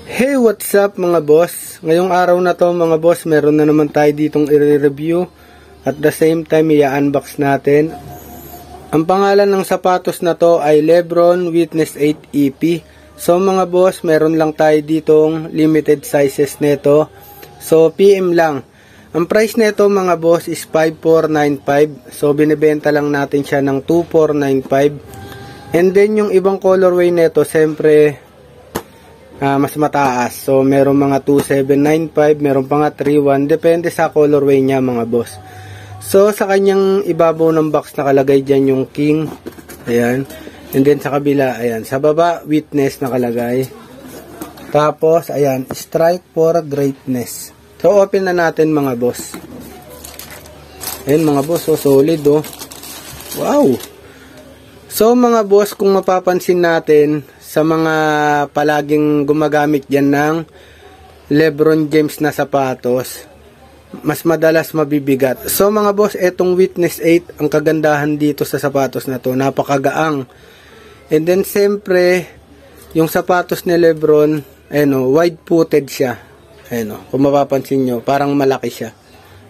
Hey, what's up mga boss? Ngayong araw na to mga boss, meron na naman tayo ditong i-review. At the same time, i-unbox natin. Ang pangalan ng sapatos na to ay Lebron Witness 8 EP. So mga boss, meron lang tayo ditong limited sizes nito. So PM lang. Ang price nito mga boss is 5,495. So binibenta lang natin siya ng 2,495. And then yung ibang colorway nito, siyempre mas mataas. So meron mga 2,795, meron pa nga 3,1. Depende sa colorway niya mga boss. So sa kanyang ibabaw ng box nakalagay dyan yung king. Ayan. And then sa kabila, ayan. Sa baba, witness nakalagay. Tapos, ayan, strike for greatness. So open na natin mga boss. Ayan mga boss, so solid oh. Wow! So mga boss, kung mapapansin natin sa mga palaging gumagamit dyan ng Lebron James na sapatos, mas madalas mabibigat. So mga boss, etong Witness 8, ang kagandahan dito sa sapatos na to, napakagaang. And then siyempre, yung sapatos ni Lebron, wide-footed siya. Kung mapapansin nyo, parang malaki siya.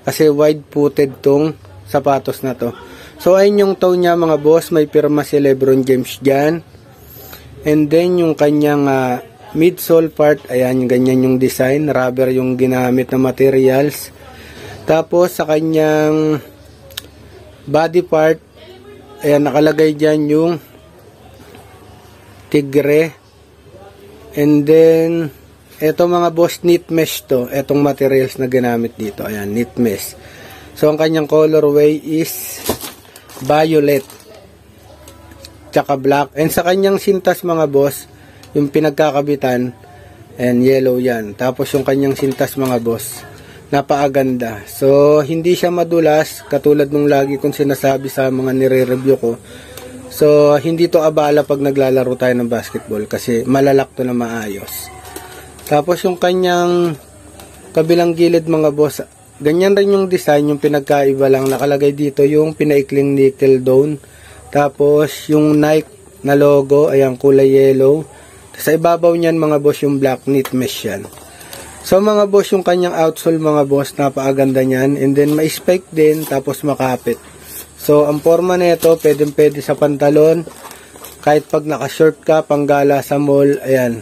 Kasi wide-footed tong sapatos na to. So ayun yung toe niya mga boss, may pirma si Lebron James dyan. And then yung kanyang midsole part, ayan, ganyan yung design, rubber yung ginamit na materials. Tapos sa kanyang body part, ayan, nakalagay dyan yung tigre. And then eto mga boss, knit mesh to, etong materials na ginamit dito, ayan, knit mesh. So ang kanyang colorway is violet tsaka black. And sa kanyang sintas mga boss, yung pinagkakabitan, and yellow yan. Tapos yung kanyang sintas mga boss, napakaganda. So hindi siya madulas, katulad nung lagi kong sinasabi sa mga nire-review ko. So hindi to abala pag naglalaro tayo ng basketball, kasi malalak to na maayos. Tapos yung kanyang kabilang gilid mga boss, ganyan rin yung design, yung pinagkaiba lang, nakalagay dito yung pinaikling nickel dome. Tapos yung Nike na logo, ayan, kulay yellow. Sa ibabaw niyan mga boss, yung black knit mesh yan. So mga boss, yung kanyang outsole mga boss, napakaganda niyan. And then may spike din, tapos makapit. So ang forma nito, pwede sa pantalon, kahit pag naka-short ka, panggala sa mall, ayan.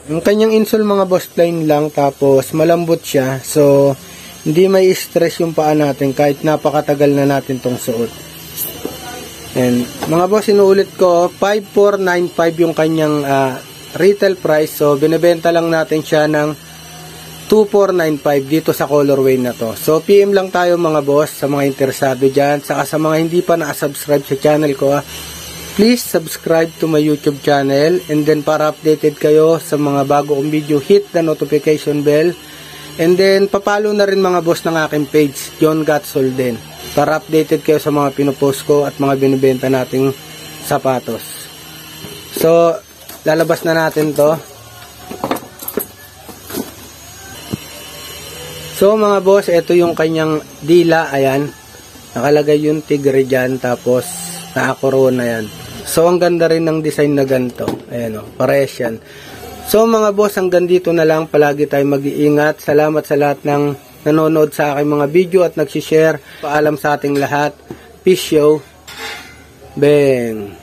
Yung kanyang insole mga boss, plain lang, tapos malambot siya. So hindi may stress yung paa natin kahit napakatagal na natin tong suot. And mga boss, inuulit ko, 5,495 yung kanyang retail price. So binebenta lang natin siya ng 2,495 dito sa colorway na to. So PM lang tayo mga boss sa mga interesado dyan. Saka sa mga hindi pa na-subscribe sa channel ko, please subscribe to my YouTube channel. And then para updated kayo sa mga bago kong video, hit the notification bell. And then papalo na rin mga boss ng aking page, John Gatsol din, para updated kayo sa mga pinopost ko at mga binibenta nating sapatos. So lalabas na natin to. So mga boss, ito yung kanyang dila, ayan, nakalagay yung tigre dyan, tapos nakakorona yan. So ang ganda rin ng design na ganito, ayan o, parehas yan. So mga boss, hanggang dito na lang, palagi tayo mag-iingat. Salamat sa lahat ng nanonood sa aking mga video at nagsishare. Paalam sa ating lahat. Peace yo. Bang.